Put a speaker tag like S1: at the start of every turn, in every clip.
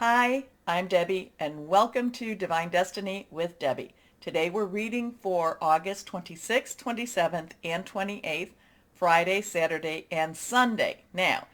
S1: Hi, I'm Debbie, and welcome to Divine Destiny with Debbie. Today we're reading for August 26th, 27th, and 28th, Friday, Saturday, and Sunday. Now,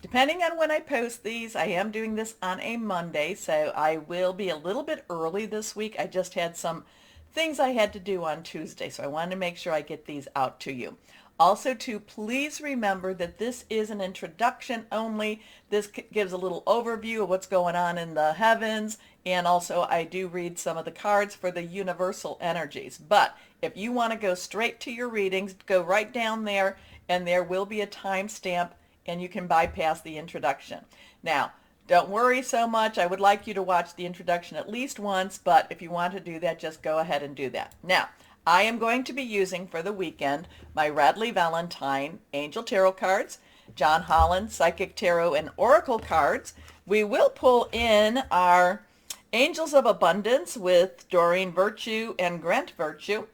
S1: depending on when I post these, I am doing this on a Monday, so I will be a little bit early this week. I just had some things I had to do on Tuesday, so I wanted to make sure I get these out to you. Also, too, please remember that this is an introduction only. This gives a little overview of what's going on in the heavens, and also I do read some of the cards for the universal energies. But if you want to go straight to your readings, go right down there, and there will be a timestamp, and you can bypass the introduction. Now, don't worry so much. I would like you to watch the introduction at least once, but if you want to do that, just go ahead and do that. Now, I am going to be using for the weekend my Radley Valentine Angel Tarot cards, John Holland Psychic Tarot and Oracle cards. We will pull in our Angels of Abundance with Doreen Virtue and Grant Virtue,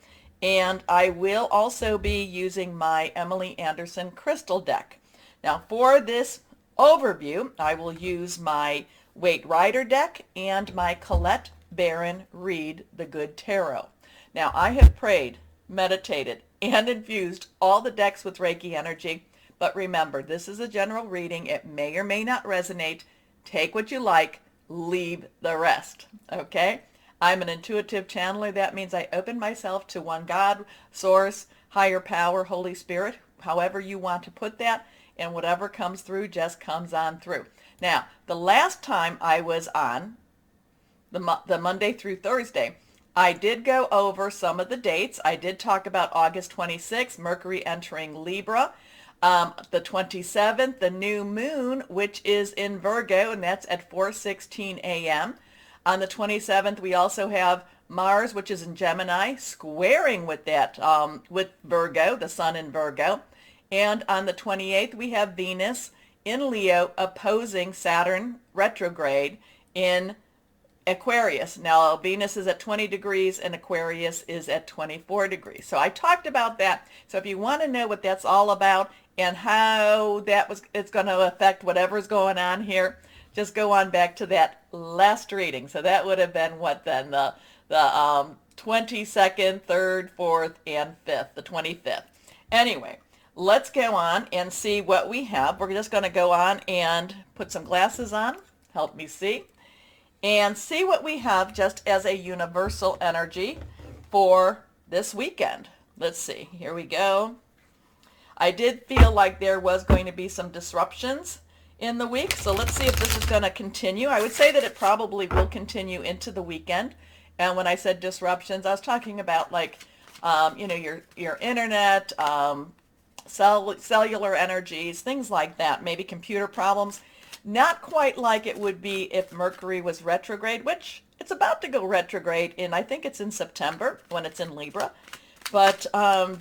S1: and I will also be using my Emily Anderson Crystal deck. Now for this overview, I will use my Waite Rider deck and my Colette Baron Reed the Good Tarot. Now, I have prayed, meditated, and infused all the decks with Reiki energy, but remember, this is a general reading. It may or may not resonate. Take what you like, leave the rest, okay? I'm an intuitive channeler. That means I open myself to one God, source, higher power, Holy Spirit, however you want to put that, and whatever comes through just comes on through. Now, the last time I was on, the Monday through Thursday, I did go over some of the dates. I did talk about August 26th, Mercury entering Libra. The 27th, the new moon, which is in Virgo, and that's at 4:16 a.m. On the 27th, we also have Mars, which is in Gemini, squaring with that, with Virgo, the sun in Virgo. And on the 28th, we have Venus in Leo opposing Saturn retrograde in Aquarius. Now, Venus is at 20 degrees and Aquarius is at 24 degrees. So I talked about that. So if you want to know what that's all about and how it's going to affect whatever's going on here, just go on back to that last reading. So that would have been what then? The 22nd, 3rd, 4th, and 5th, the 25th. Anyway, let's go on and see what we have. We're just going to go on and put some glasses on. Help me see. And see what we have just as a universal energy for this weekend. Let's see. Here we go. I did feel like there was going to be some disruptions in the week, so let's see if this is going to continue. I would say that it probably will continue into the weekend. And when I said disruptions, I was talking about like, your internet, cellular energies, things like that, maybe computer problems. Not quite like it would be if Mercury was retrograde, which it's about to go retrograde I think it's in September when it's in Libra. But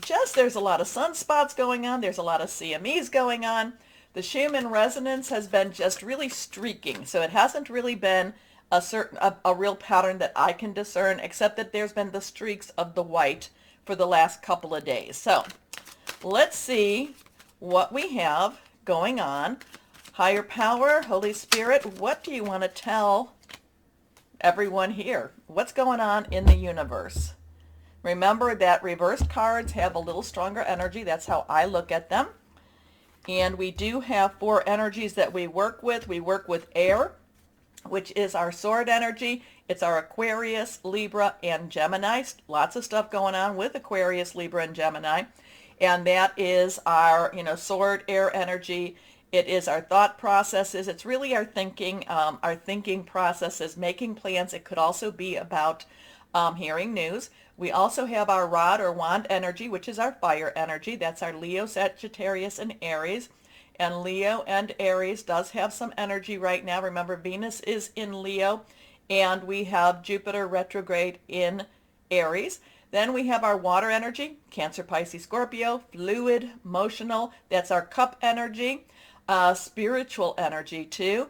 S1: just there's a lot of sunspots going on. There's a lot of CMEs going on. The Schumann resonance has been just really streaking. So it hasn't really been a real pattern that I can discern, except that there's been the streaks of the white for the last couple of days. So let's see what we have going on. Higher power, Holy Spirit, what do you want to tell everyone here? What's going on in the universe? Remember that reversed cards have a little stronger energy. That's how I look at them. And we do have 4 energies that we work with. We work with air, which is our sword energy. It's our Aquarius, Libra, and Gemini. Lots of stuff going on with Aquarius, Libra, and Gemini. And that is our, sword air energy. It is our thought processes. It's really our thinking processes, making plans. It could also be about hearing news. We also have our rod or wand energy, which is our fire energy. That's our Leo, Sagittarius, and Aries. And Leo and Aries does have some energy right now. Remember, Venus is in Leo, and we have Jupiter retrograde in Aries. Then we have our water energy, Cancer, Pisces, Scorpio, fluid, emotional. That's our cup energy. Spiritual energy too.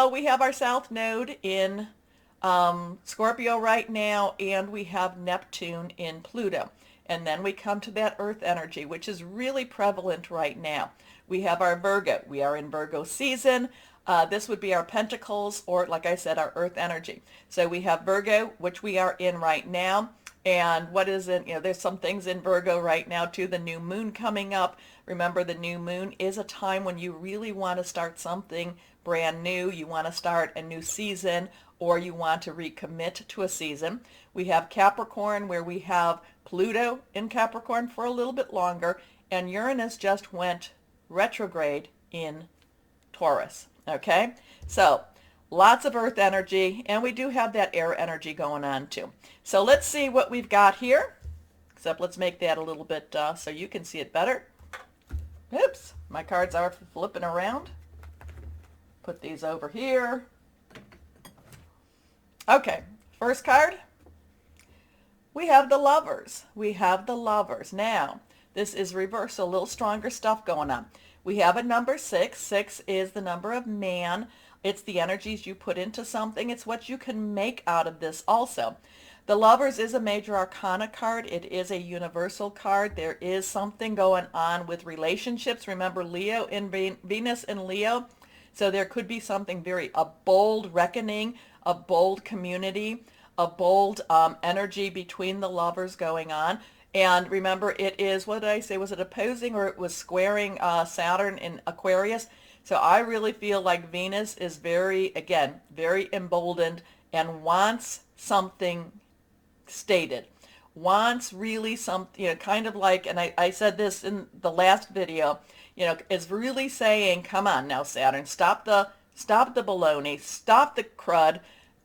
S1: We have our South Node in Scorpio right now, and we have Neptune in Pluto. And then we come to that Earth energy, which is really prevalent right now. We have our Virgo. We are in Virgo season. This would be our pentacles, or like I said, our earth energy. So we have Virgo, which we are in right now. And what is it? There's some things in Virgo right now too. The new moon coming up. Remember, the new moon is a time when you really want to start something brand new. You want to start a new season, or you want to recommit to a season. We have Capricorn, where we have Pluto in Capricorn for a little bit longer, and Uranus just went retrograde in Taurus. Okay, so lots of earth energy, and we do have that air energy going on too. So let's see what we've got here, except let's make that a little bit so you can see it better. Oops, my cards are flipping around. Put these over here. Okay, first card, we have the Lovers. We have the Lovers. Now, this is reverse, so a little stronger stuff going on. We have a number 6. 6 is the number of man. It's the energies you put into something. It's what you can make out of this also. The Lovers is a major arcana card. It is a universal card. There is something going on with relationships. Remember, Leo in Venus in Leo. So there could be something a bold reckoning, a bold community, a bold energy between the lovers going on. And remember, it is, what did I say, was it opposing, or it was squaring Saturn in Aquarius? So I really feel like Venus is very emboldened and wants something stated. Wants really something, kind of like, and I said this in the last video, is really saying, come on now, Saturn, stop the baloney, stop the crud,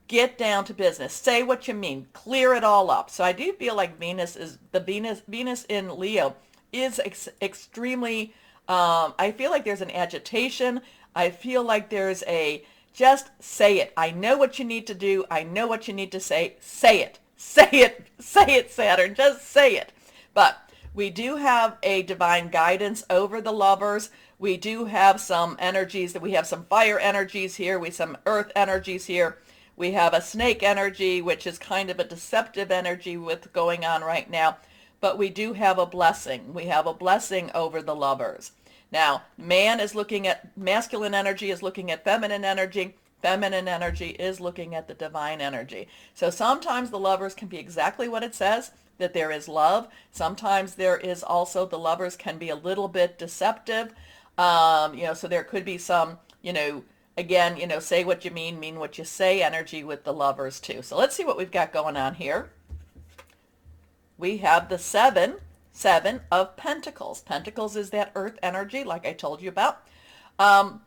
S1: get down to business. Say what you mean. Clear it all up. So I do feel like Venus in Leo is extremely, I feel like there's an agitation. I feel like there's just say it. I know what you need to do. I know what you need to say. Say it. Say it. Say it, Saturn. Just say it. But we do have a divine guidance over the lovers. We do have some energies we have some fire energies here. We have some earth energies here. We have a snake energy, which is kind of a deceptive energy with going on right now. But we do have a blessing. We have a blessing over the lovers. Now, man is looking at masculine energy, is looking at feminine energy. Feminine energy is looking at the divine energy. So sometimes the lovers can be exactly what it says, that there is love. Sometimes there is also, the lovers can be a little bit deceptive. So there could be some, again, say what you mean what you say energy with the lovers too. So let's see what we've got going on here. We have the seven of Pentacles. Pentacles is that earth energy, like I told you about. Seven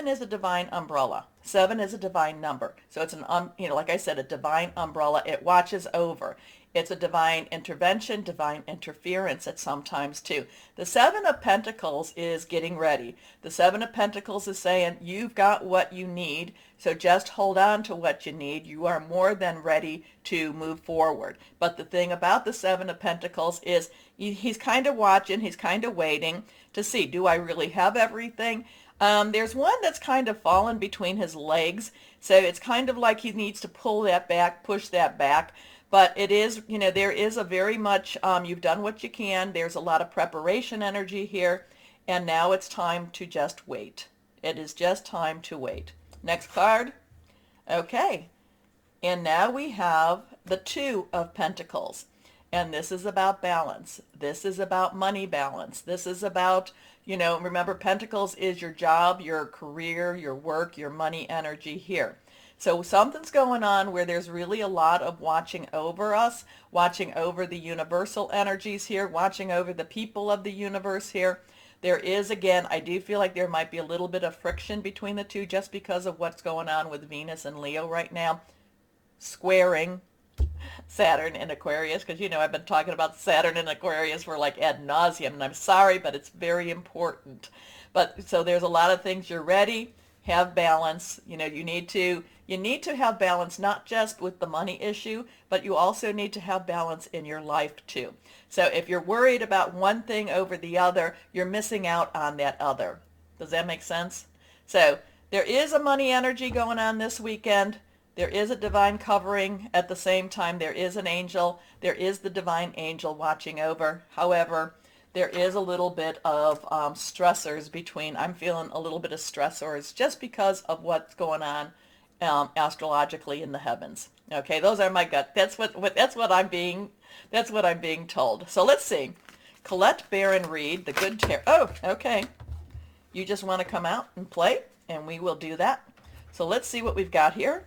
S1: is a divine umbrella. 7 is a divine number. So it's like I said, a divine umbrella. It watches over. It's a divine intervention, divine interference at sometimes too. The 7 of Pentacles is getting ready. The 7 of Pentacles is saying, you've got what you need, so just hold on to what you need. You are more than ready to move forward. But the thing about the 7 of Pentacles is he's kind of watching, he's kind of waiting to see, do I really have everything? There's one that's kind of fallen between his legs, so it's kind of like he needs to pull that back, push that back. But it is, there is a very much, you've done what you can. There's a lot of preparation energy here. And now it's time to just wait. It is just time to wait. Next card. Okay. And now we have the 2 of Pentacles. And this is about balance. This is about money balance. This is about, remember, Pentacles is your job, your career, your work, your money energy here. So something's going on where there's really a lot of watching over us, watching over the universal energies here, watching over the people of the universe here. There is, again, I do feel like there might be a little bit of friction between the two just because of what's going on with Venus and Leo right now, squaring Saturn in Aquarius, because I've been talking about Saturn in Aquarius for like ad nauseum, and I'm sorry, but it's very important. But so there's a lot of things. You're ready, have balance. You need to have balance, not just with the money issue, but you also need to have balance in your life too. So if you're worried about one thing over the other, you're missing out on that other. Does that make sense? So there is a money energy going on this weekend. There is a divine covering. At the same time, there is an angel. There is the divine angel watching over. However, there is a little bit of stressors between, I'm feeling a little bit of stressors just because of what's going on astrologically in the heavens. Okay, those are my gut. That's what I'm being told. So let's see. Colette Barron Reed, the good tarot. Oh, okay. You just want to come out and play, and we will do that. So let's see what we've got here.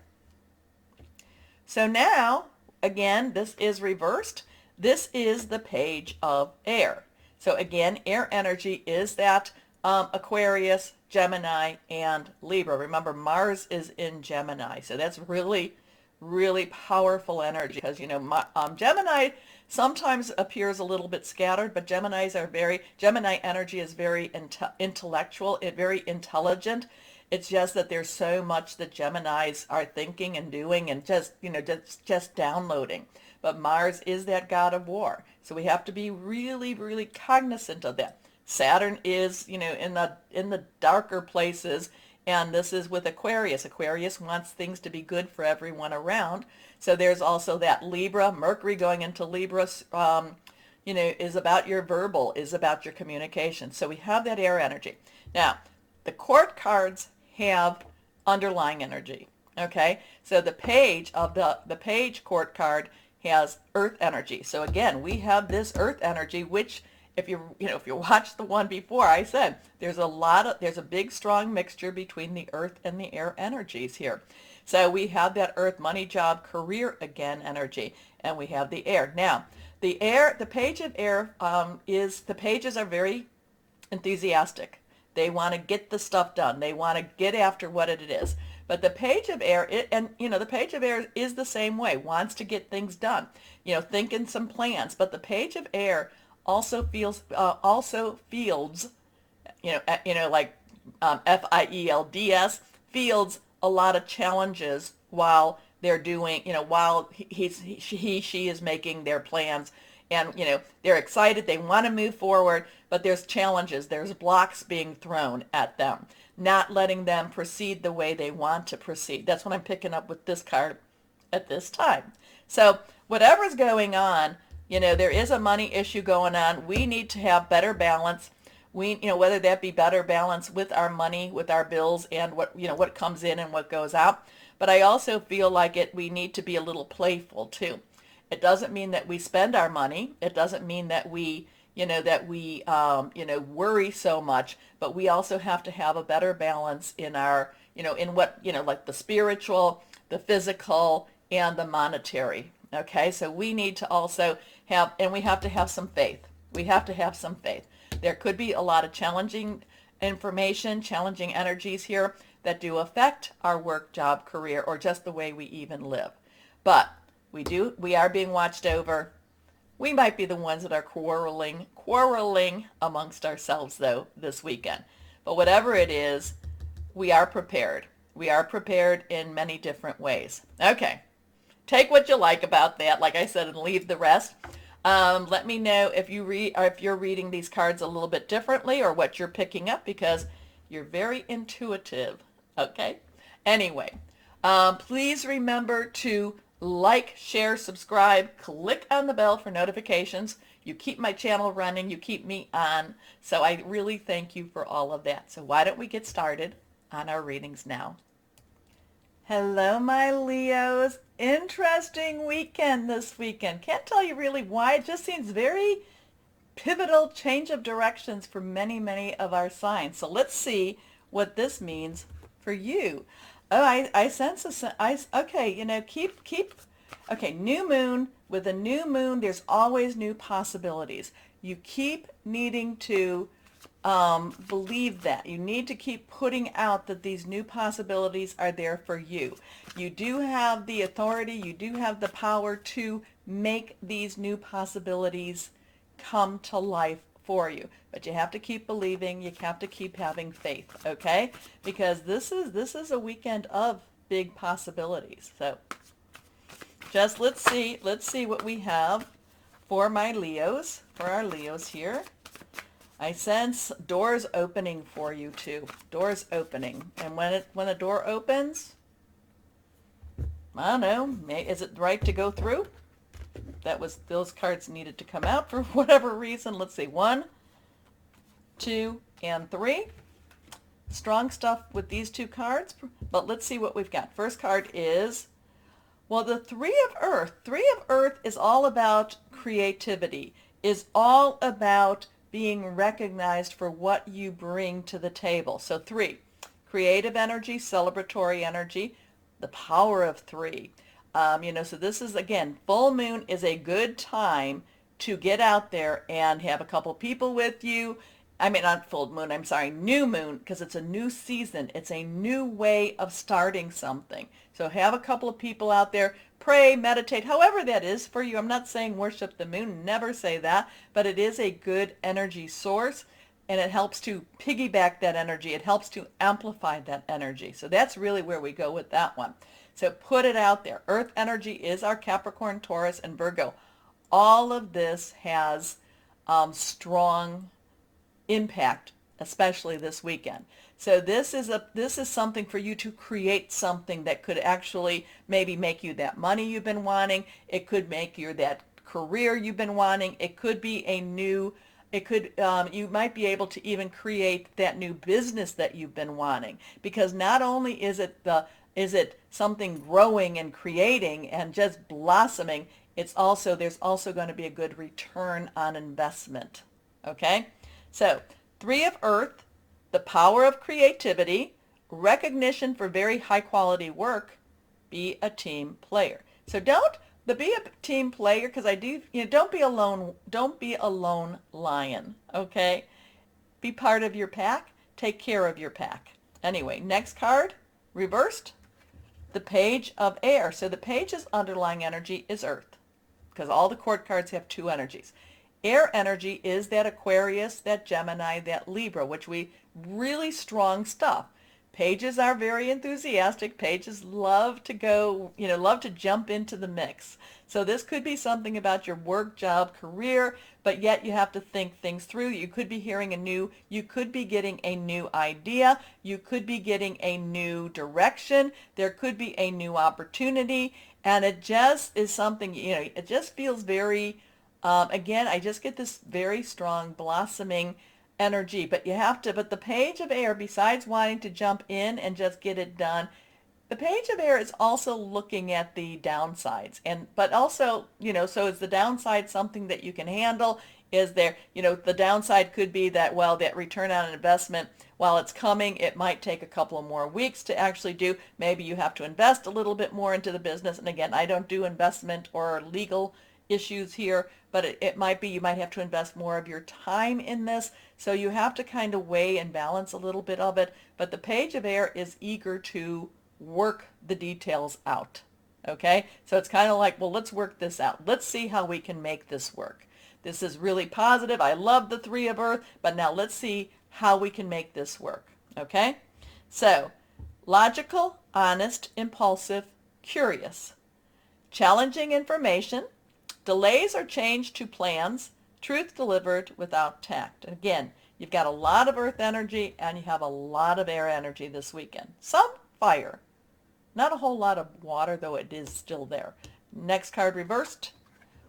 S1: So now, again, this is reversed. This is the Page of Air. So again, air energy is that Aquarius, Gemini, and Libra. Remember, Mars is in Gemini. So that's really, really powerful energy because, you know, Gemini sometimes appears a little bit scattered, but Gemini energy is very intellectual, very intelligent. It's just that there's so much that Geminis are thinking and doing and just, you know, just downloading. But Mars is that god of war. So we have to be really, really cognizant of that. Saturn is, you know, in the darker places, and this is with Aquarius. Aquarius wants things to be good for everyone around. So there's also that Libra, Mercury going into Libra, you know, is about your verbal, is about your communication. So we have that air energy. Now, the court cards have underlying energy. Okay, so the page of the page court card has earth energy. So again, we have this earth energy, which if you watch the one before, I said there's a big strong mixture between the earth and the air energies here. So we have that earth, money, job, career again energy, and we have the air. Now, the page of air the pages are very enthusiastic. They want to get the stuff done. They want to get after what it is. But the page of air, the page of air is the same way, wants to get things done, you know, thinking some plans. But the page of air also fields, like FIELDS, fields a lot of challenges while they're doing, you know, while she is making their plans. And, you know, they're excited, they want to move forward, but there's challenges, there's blocks being thrown at them, not letting them proceed the way they want to proceed. That's what I'm picking up with this card at this time. So whatever's going on, you know, there is a money issue going on. We need to have better balance. You know, whether that be better balance with our money, with our bills, and what comes in and what goes out. But I also feel like we need to be a little playful too. It doesn't mean that we spend our money. It doesn't mean that we worry so much, but we also have to have a better balance in our, like the spiritual, the physical, and the monetary. Okay, so we need to also have, and we have to have some faith. We have to have some faith. There could be a lot of challenging information, challenging energies here that do affect our work, job, career, or just the way we even live. But we are being watched over. We might be the ones that are quarreling amongst ourselves, though, this weekend. But whatever it is, we are prepared. We are prepared in many different ways. Okay, take what you like about that, like I said, and leave the rest. Let me know if you're reading these cards a little bit differently or what you're picking up, because you're very intuitive. Okay? Anyway, please remember to like, share, subscribe, click on the bell for notifications. You keep my channel running, you keep me on, so I really thank you for all of that. So why don't we get started on our readings now? Hello, my Leos. Interesting weekend this weekend. Can't tell you really why. It just seems very pivotal, change of directions for many, many of our signs. So let's see what this means for you. Oh, I sense okay, okay, new moon. With a new moon, there's always new possibilities. You keep needing to believe that. You need to keep putting out that these new possibilities are there for you. You do have the authority, you do have the power to make these new possibilities come to life for you. But you have to keep believing, you have to keep having faith, okay? Because this is a weekend of big possibilities. So just let's see what we have for my Leos, for our Leos here. I sense doors opening for you too. Doors opening. And when a door opens, I don't know, is it right to go through? those cards needed to come out for whatever reason. Let's see, 1, 2, and 3. Strong stuff with these two cards, but let's see what we've got. First card is, well, the Three of Earth. Three of Earth is all about creativity, is all about being recognized for what you bring to the table. So 3, creative energy, celebratory energy, the power of 3. So this is, again, full moon is a good time to get out there and have a couple people with you. I mean, not full moon, I'm sorry, new moon, because it's a new season. It's a new way of starting something. So have a couple of people out there, pray, meditate, however that is for you. I'm not saying worship the moon, never say that, but it is a good energy source, and it helps to piggyback that energy. It helps to amplify that energy. So that's really where we go with that one. So put it out there. Earth energy is our Capricorn, Taurus, and Virgo. All of this has strong impact, especially this weekend. So this is something for you to create something that could actually maybe make you that money you've been wanting. It could make you that career you've been wanting. It could be you might be able to even create that new business that you've been wanting, because not only is it something growing and creating and just blossoming, there's also going to be a good return on investment. Okay? So 3 of Earth, the power of creativity, recognition for very high quality work, be a team player. So be a team player, because don't be a lone lion, okay? Be part of your pack, take care of your pack. Anyway, next card, reversed, the Page of Air. So the page's underlying energy is Earth, because all the court cards have 2 energies. Air energy is that Aquarius, that Gemini, that Libra, which really strong stuff. Pages are very enthusiastic. Pages love to jump into the mix. So this could be something about your work, job, career, but yet you have to think things through. You could be you could be getting a new idea. You could be getting a new direction. There could be a new opportunity. And it just is something, it just feels very, again, I just get this very strong blossoming energy, but the Page of Air, besides wanting to jump in and just get it done, the Page of Air is also looking at the downsides, but also, so is the downside something that you can handle? Is there, the downside could be that, well, that return on investment, while it's coming, it might take a couple of more weeks to actually do. Maybe you have to invest a little bit more into the business. And again, I don't do investment or legal issues here, but it might be you might have to invest more of your time in this. So you have to kind of weigh and balance a little bit of it. But the Page of Air is eager to work the details out. Okay? So it's kind of like, well, let's work this out. Let's see how we can make this work. This is really positive. I love the 3 of Earth, but now let's see how we can make this work. Okay? So, logical, honest, impulsive, curious. Challenging information. Delays or change to plans, truth delivered without tact. And again, you've got a lot of Earth energy and you have a lot of air energy this weekend. Some fire. Not a whole lot of water, though it is still there. Next card reversed.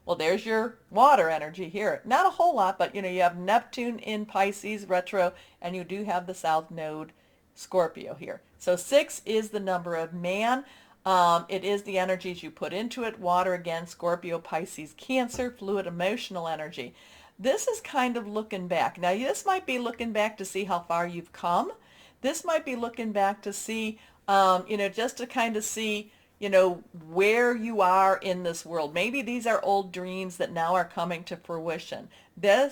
S1: Well, there's your water energy here. Not a whole lot, but you have Neptune in Pisces retro, and you do have the South Node Scorpio here. So 6 is the number of man. It is the energies you put into it. Water again, Scorpio, Pisces, Cancer, fluid, emotional energy. This is kind of looking back. Now, this might be looking back to see how far you've come. This might be looking back to see, just to kind of see, where you are in this world. Maybe these are old dreams that now are coming to fruition. The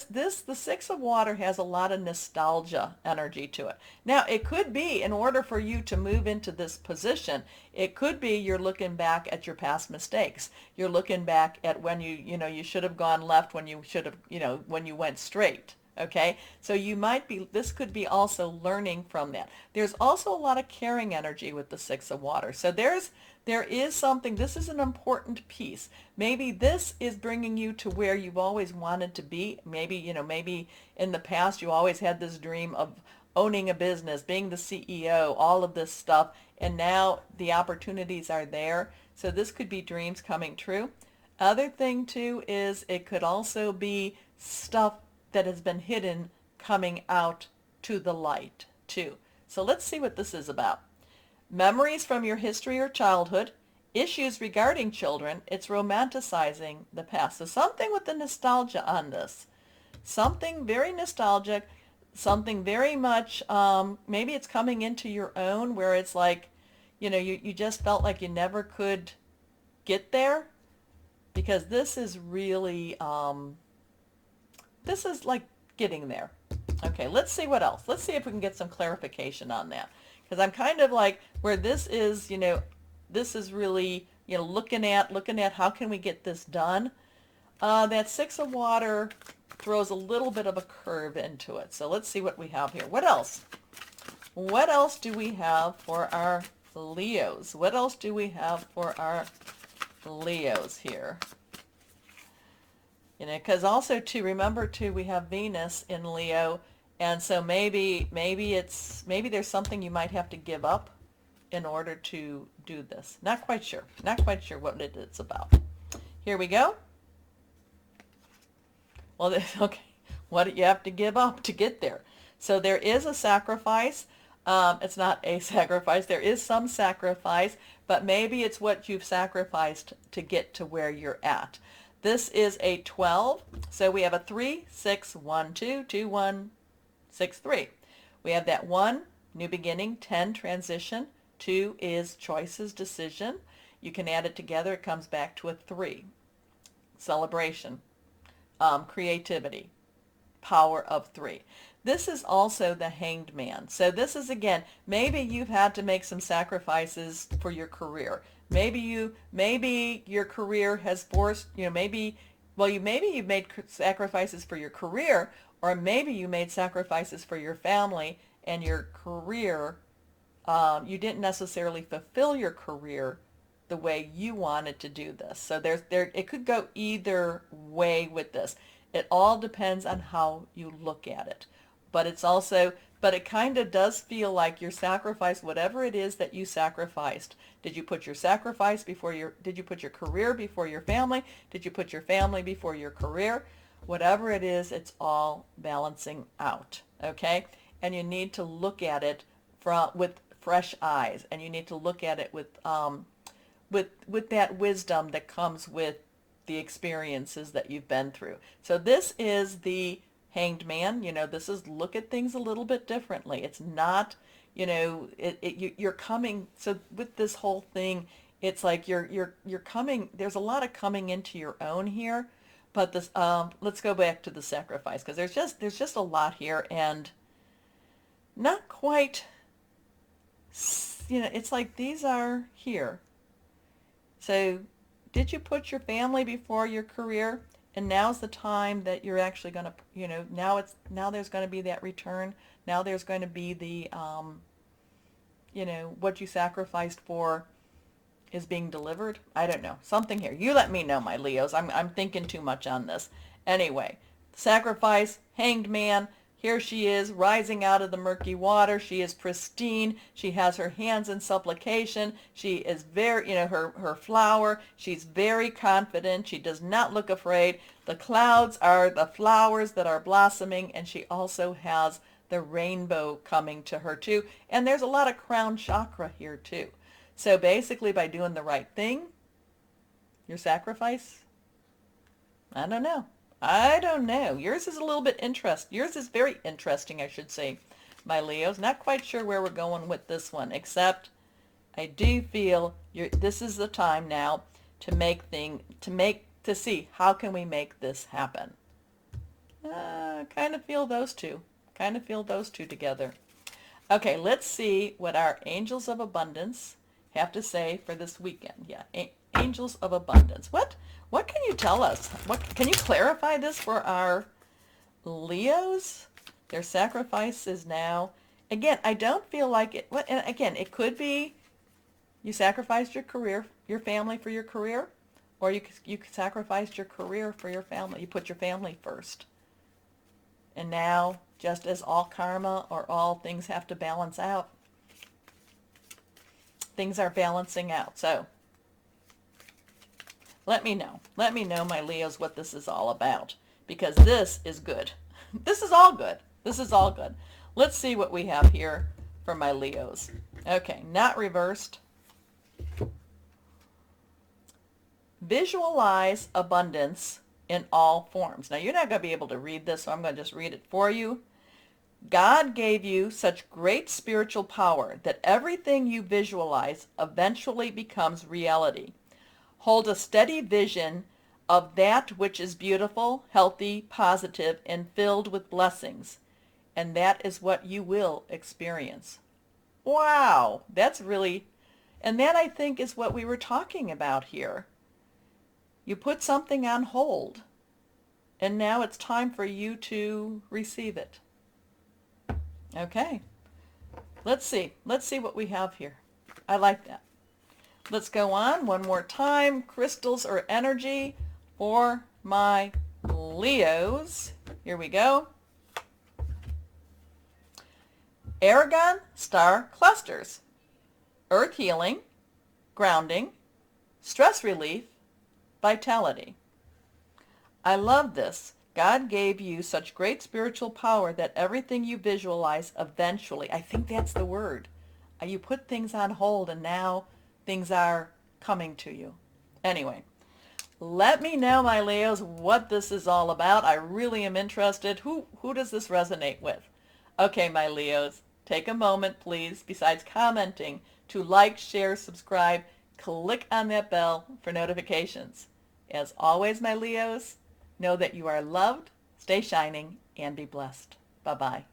S1: 6 of Water has a lot of nostalgia energy to it. Now, it could be, in order for you to move into this position, it could be you're looking back at your past mistakes. You're looking back at when you should have gone left, when you should have, when you went straight. Okay, so this could be also learning from that. There's also a lot of caring energy with the 6 of Water. So there is something, this is an important piece. Maybe this is bringing you to where you've always wanted to be. Maybe, maybe in the past you always had this dream of owning a business, being the CEO, all of this stuff, and now the opportunities are there. So this could be dreams coming true. Other thing too is it could also be stuff that has been hidden coming out to the light too. So let's see what this is about. Memories from your history or childhood, issues regarding children, it's romanticizing the past. So something with the nostalgia on this. Something very nostalgic, something very much, maybe it's coming into your own where it's like, you just felt like you never could get there, because this is really, this is like getting there. Okay, let's see what else. Let's see if we can get some clarification on that. Because I'm kind of like, where this is, this is really, looking at how can we get this done. That Six of Water throws a little bit of a curve into it. So let's see what we have here. What else? What else do we have for our Leos? What else do we have for our Leos here? Because also too, remember too, we have Venus in Leo, and so maybe there's something you might have to give up in order to do this. Not quite sure. Not quite sure what it's about. Here we go. Well, okay, what do you have to give up to get there? So there is a sacrifice. It's not a sacrifice. There is some sacrifice, but maybe it's what you've sacrificed to get to where you're at. This is a 12. So we have a 3, 6, 1, 2, 2, 1, 6, 3. We have that 1, new beginning, 10, transition. 2 is choices, decision. You can add it together. It comes back to a 3. Celebration, creativity, power of 3. This is also the Hanged Man. So this is, again, maybe you've had to make some sacrifices for your career. Maybe your career has forced, maybe you've made sacrifices for your career, or maybe you made sacrifices for your family and your career. You didn't necessarily fulfill your career the way you wanted to do this. So it could go either way with this. It all depends on how you look at it. But it kind of does feel like your sacrifice, whatever it is that you sacrificed. Did you put your did you put your career before your family? Did you put your family before your career? Whatever it is, it's all balancing out, okay? And you need to look at it with fresh eyes, and you need to look at it with that wisdom that comes with the experiences that you've been through. So this is the Hanged Man. This is look at things a little bit differently. It's not, you're coming. So with this whole thing, it's like you're coming. There's a lot of coming into your own here, but this. Let's go back to the sacrifice, because there's just a lot here, and not quite. It's like these are here. So did you put your family before your career? And now's the time that you're actually going to, now there's going to be that return. Now there's going to be the, what you sacrificed for is being delivered. I don't know. Something here. You let me know, my Leos. I'm thinking too much on this. Anyway, sacrifice, Hanged Man. Here she is, rising out of the murky water. She is pristine. She has her hands in supplication. She is very, her flower. She's very confident. She does not look afraid. The clouds are the flowers that are blossoming, and she also has the rainbow coming to her too. And there's a lot of crown chakra here too. So basically, by doing the right thing, your sacrifice, I don't know. Yours is a little bit interesting. Yours is very interesting, I should say, my Leos. Not quite sure where we're going with this one, except I do feel this is the time now to see how can we make this happen. Kind of feel those two. Kind of feel those two together. Okay, let's see what our Angels of Abundance have to say for this weekend. Yeah, Angels of Abundance. What can you tell us? Can you clarify this for our Leos? Their sacrifice is now. Again, I don't feel like it. And again, it could be you sacrificed your career, your family for your career, or you sacrificed your career for your family. You put your family first. And now, just as all karma or all things have to balance out, things are balancing out. So Let me know. Let me know, my Leos, what this is all about, because this is good. This is all good. This is all good. Let's see what we have here for my Leos. Okay, not reversed. Visualize abundance in all forms. Now, you're not going to be able to read this, so I'm going to just read it for you. God gave you such great spiritual power that everything you visualize eventually becomes reality. Hold a steady vision of that which is beautiful, healthy, positive, and filled with blessings, and that is what you will experience. Wow, that's really, and that I think is what we were talking about here. You put something on hold, and now it's time for you to receive it. Okay, let's see what we have here. I like that. Let's go on one more time. Crystals or energy for my Leos. Here we go. Aragon star clusters. Earth healing, grounding, stress relief, vitality. I love this. God gave you such great spiritual power that everything you visualize eventually, I think that's the word. You put things on hold and now things are coming to you. Anyway, let me know, my Leos, what this is all about. I really am interested. Who does this resonate with? Okay, my Leos, take a moment, please, besides commenting, to like, share, subscribe, click on that bell for notifications. As always, my Leos, know that you are loved, stay shining, and be blessed. Bye-bye.